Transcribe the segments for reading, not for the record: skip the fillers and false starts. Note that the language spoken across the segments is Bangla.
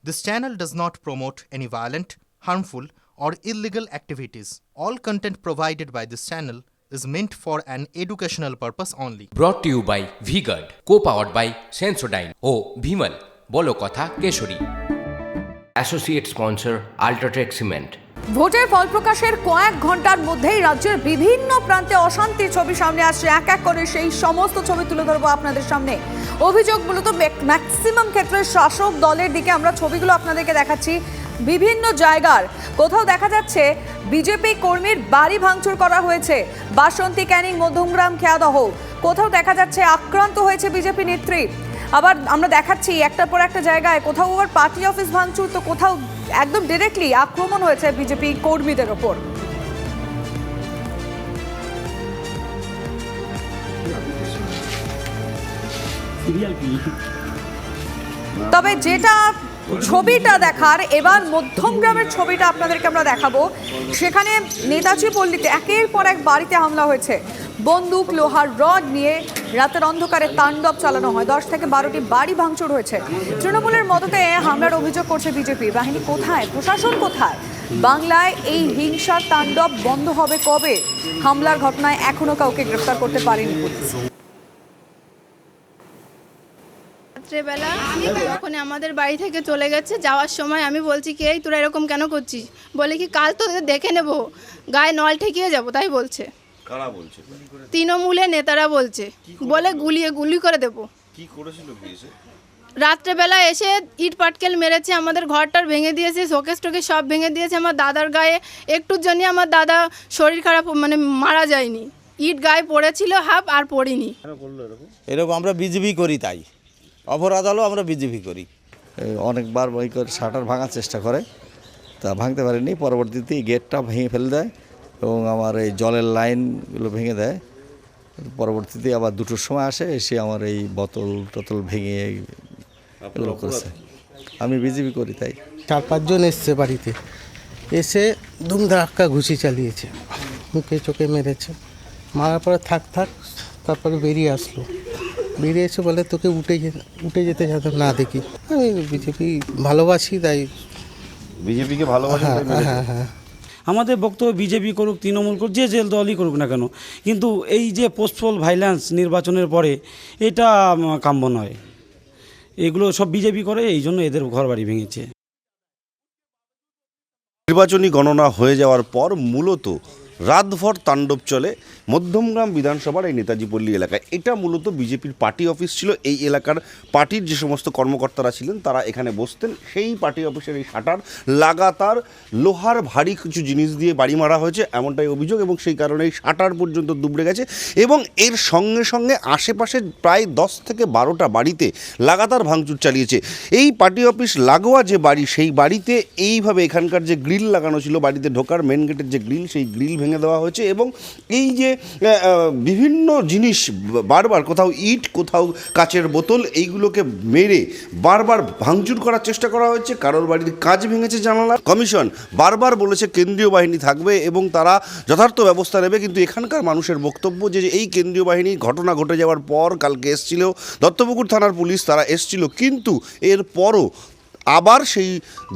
This channel does not promote any violent, harmful, or illegal activities. All content provided by this channel is meant for an educational purpose only. Brought to you by V-Guard, co-powered by Sensodyne O Bhimal, বলো কথা Keshari. Associate sponsor Ultratech Cement। ভোটের ফল প্রকাশের কয়েক ঘন্টার মধ্যেই রাজ্যের বিভিন্ন প্রান্তে অশান্তির ছবি সামনে আসছে। এক এক করে সেই সমস্ত ছবি তুলে ধরবো আপনাদের সামনে। অভিযোগ মূলত ম্যাক্সিমাম ক্ষেত্রে শাসক দলের দিকে। আমরা ছবিগুলো আপনাদেরকে দেখাচ্ছি। বিভিন্ন জায়গার কোথাও দেখা যাচ্ছে বিজেপি কর্মীর বাড়ি ভাঙচুর করা হয়েছে। বাসন্তী, ক্যানিং, মধ্যমগ্রাম, খেয়াদহ। কোথাও দেখা যাচ্ছে আক্রান্ত হয়েছে বিজেপি নেত্রী। আবার আমরা দেখাচ্ছি একটার পর একটা জায়গায় কোথাও আবার পার্টি অফিস ভাঙচুর, তো কোথাও একদম ডিরেক্টলি আক্রমণ হয়েছে বিজেপি কর্মীদের ওপর। তবে যেটা ছবিটা দেখার, এবার মধ্যমগ্রামের ছবিটা আপনাদেরকে আমরা দেখাবো। সেখানে নেতাজি পল্লীতে একের পর এক বাড়িতে হামলা হয়েছে। বন্দুক, লোহার রড নিয়ে রাতের অন্ধকারে তাণ্ডব চালানো হয়। 10 থেকে 12টি বাড়ি ভাঙচুর হয়েছে। তৃণমূলের মদতে হামলার অভিযোগ করছে বিজেপি। বাহিনী কোথায়? প্রশাসন কোথায়? বাংলায় এই হিংসার তাণ্ডব বন্ধ হবে কবে? হামলার ঘটনায় এখনো কাউকে গ্রেফতার করতে পারেনি পুলিশ। রাত্রেবেলা যখন আমাদের বাড়ি থেকে চলে গেছে, যাওয়ার সময় আমি বলছি কি, এই তোরা এরকম কেন করছিস? বলে কি কাল তো দেখে নেব, গায়ে নল ঠেকিয়ে যাবো, তাই বলছে। কারা বলছে? তৃণমূলের নেতারা বলছে, বলে গুলি করে দেবো। কি করেছিল কি এসে? রাত্রেবেলা এসে ইট পাটকেল মেরেছে, আমাদের ঘরটার ভেঙে দিয়েছে, শোকেস টোকেস সব ভেঙে দিয়েছে। আমার দাদার গায়ে একটুর জন্য আমার দাদা শরীর খারাপ, মানে মারা যায়নি। ইট গায়ে পড়েছিল হাফ, আর পড়িনি। এরকম আমরা বিজেপি করি, তাই অপরাধ হলো আমরা বিজেপি করি। অনেকবার ওই করে শাটার ভাঙার চেষ্টা করে, তা ভাঙতে পারেনি। পরবর্তীতে গেটটা ভেঙে ফেলে দেয় এবং আমার এই জলের লাইনগুলো ভেঙে দেয়। পরবর্তীতে আবার 2টোর সময় আসে, এসে আমার এই বোতল টোতল ভেঙে এগুলো করেছে। আমি বিজেপি করি, তাই। 4-5 জন এসছে বাড়িতে, এসে ধুমধাক্কা ঘুষি চালিয়েছে, মুখে চোখে মেরেছে। মারার পরে থাক তারপরে বেরিয়ে আসলো। বেরিয়ে এসে বলে তোকে উঠে যেতে যাতে না দেখি। আমি বিজেপি ভালোবাসি, তাই বিজেপিকে ভালোবাসে। হ্যাঁ। আমাদের বক্তব্য বিজেপি করুক, তৃণমূল করুক, যে দলই করুক না কেন, কিন্তু এই যে পোস্টপোল ভাইলেন্স নির্বাচনের পরে, এটা কাম্য নয়। এগুলো সব বিজেপি করে, এই জন্য এদের ঘর বাড়ি ভেঙেছে। নির্বাচনী গণনা হয়ে যাওয়ার পর মূলত রাতভর তাণ্ডব চলে মধ্যমগ্রাম বিধানসভার এই নেতাজি পল্লী এলাকায়। এটা মূলত বিজেপির পার্টি অফিস ছিল। এই এলাকার পার্টির যে সমস্ত কর্মকর্তারা ছিলেন তারা এখানে বসতেন। সেই পার্টি অফিসের এই শাটার লাগাতার লোহার ভারী কিছু জিনিস দিয়ে বাড়ি মারা হয়েছে, এমনটাই অভিযোগ, এবং সেই কারণে এই শাটার পর্যন্ত দুবড়ে গেছে। এবং এর সঙ্গে সঙ্গে আশেপাশে প্রায় 10 থেকে 12টা বাড়িতে লাগাতার ভাঙচুর চালিয়েছে। এই পার্টি অফিস লাগোয়া যে বাড়ি, সেই বাড়িতে এইভাবে এখানকার যে গ্রিল লাগানো ছিল, বাড়িতে ঢোকার মেন গেটের যে গ্রিল, সেই গ্রিল ভেঙে দেওয়া হয়েছে। এবং এই যে বিভিন্ন জিনিস বারবার, কোথাও ইট, কোথাও কাচের বোতল, এইগুলোকে মেরে বারবার ভাঙচুর করার চেষ্টা করা হয়েছে। কারোর বাড়ির কাজ ভেঙেছে জানালা। কমিশন বারবার বলেছে কেন্দ্রীয় বাহিনী থাকবে এবং তারা যথার্থ ব্যবস্থা নেবে, কিন্তু এখানকার মানুষের বক্তব্য যে এই কেন্দ্রীয় বাহিনী ঘটনা ঘটে যাওয়ার পর কালকে এসছিল দত্তপুকুর থানার পুলিশ, তারা এসছিল, কিন্তু এরপরও আবার সেই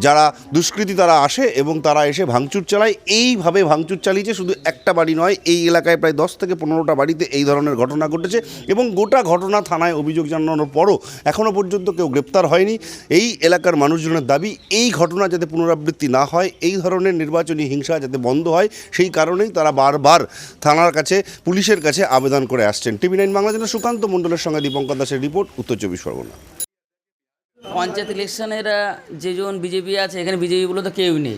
যারা দুষ্কৃতী তারা আসে এবং তারা এসে ভাঙচুর চালায়। এইভাবে ভাঙচুর চালিয়েছে। শুধু একটা বাড়ি নয়, এই এলাকায় প্রায় 10 থেকে 15টা বাড়িতে এই ধরনের ঘটনা ঘটেছে। এবং গোটা ঘটনা থানায় অভিযোগ জানানোর পরও এখনও পর্যন্ত কেউ গ্রেপ্তার হয়নি। এই এলাকার মানুষজনের দাবি, এই ঘটনা যাতে পুনরাবৃত্তি না হয়, এই ধরনের নির্বাচনী হিংসা যাতে বন্ধ হয়, সেই কারণেই তারা বারবার থানার কাছে, পুলিশের কাছে আবেদন করে আসছেন। TV9 বাংলা জন্য সুকান্ত মণ্ডলের সঙ্গে দীপঙ্কর দাসের রিপোর্ট, উত্তর 24 পরগনা। পঞ্চায়েত ইলেকশনের যেজন বিজেপি আছে, এখানে বিজেপি বলে তো কেউ নেই।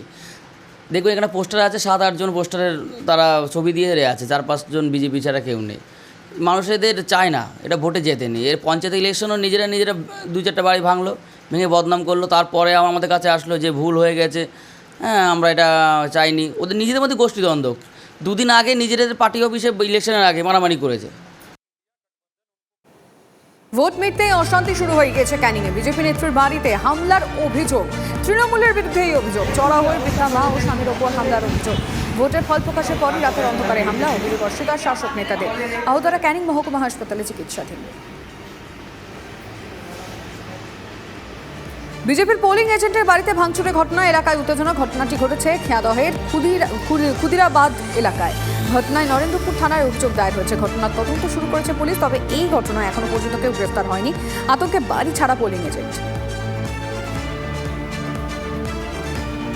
দেখবে এখানে পোস্টার আছে, 7-8 জন পোস্টারের তারা ছবি দিয়ে আছে, 4-5 জন বিজেপি ছাড়া কেউ নেই। মানুষ এদের চায় না এটা ভোটে যেতে নেই। এর পঞ্চায়েত ইলেকশনও নিজেরা 2-4টা বাড়ি ভাঙলো, ভেঙে বদনাম করলো। তারপরে আমাদের কাছে আসলো যে ভুল হয়ে গেছে, হ্যাঁ আমরা এটা চাইনি। ওদের নিজেদের মধ্যে গোষ্ঠীদ্বন্দ্ব। 2 দিন আগে নিজেদের পার্টি অফিসে ইলেকশনের আগে মারামারি করেছে। ভোট মিটতেই অশান্তি শুরু হয়ে গেছে ক্যানিংয়ে। বিজেপি নেত্রীর বাড়িতে হামলার অভিযোগ। তৃণমূলের বিরুদ্ধে এই অভিযোগ। চড়াহয়ের বৃদ্ধা মা ও স্বামীর ওপর হামলার অভিযোগ। ভোটের ফল প্রকাশের পরই রাতের অন্ধকারে হামলা, অভিযোগ অস্বীকার শাসক নেতাদের। আহতরা ক্যানিং মহকুমা হাসপাতালে চিকিৎসাধীন। বিজেপির পোলিং এজেন্টের বাড়িতে ভাঙচুরের ঘটনা এলাকায় উত্তেজনা। ঘটনাটি ঘটেছে খেয়াদহের ক্ষুদিরাবাদ এলাকায়। ঘটনায় নরেন্দ্রপুর থানায় অভিযোগ দায়ের হয়েছে। ঘটনার তদন্ত শুরু করেছে পুলিশ, তবে এই ঘটনায় এখনো পর্যন্ত কেউ গ্রেফতার হয়নি। আতঙ্কে বাড়ি ছাড়া পোলিং এজেন্ট।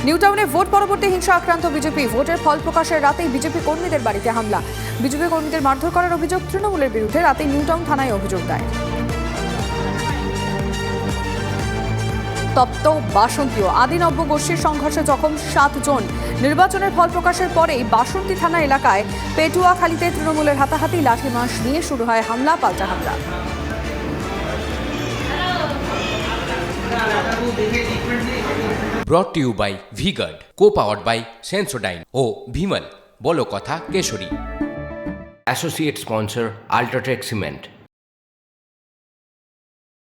নিউ টাউনে ভোট পরবর্তী হিংসা আক্রান্ত বিজেপি। ভোটের ফল প্রকাশের রাতেই বিজেপি কর্মীদের বাড়িতে হামলা। বিজেপি কর্মীদের মারধর করার অভিযোগ তৃণমূলের বিরুদ্ধে। রাতে নিউ টাউন থানায় অভিযোগ দায়ের। তপ্ত বাসন্তীও। আদি নব্য গোষ্ঠীর সংঘর্ষে জখম 7 জন। নির্বাচনের ফল প্রকাশের পরেই বাসন্তী থানা এলাকায় পেটুয়াখালীতে তৃণমূলের হাতাহাতি। লাঠি মাস নিয়ে শুরু হয় হামলা পাল্টা হামলা। Brought to you by V-Guard, co-powered by Sensodyne ও ভিমল বলো কথা কেশরী। Associate sponsor UltraTech cement.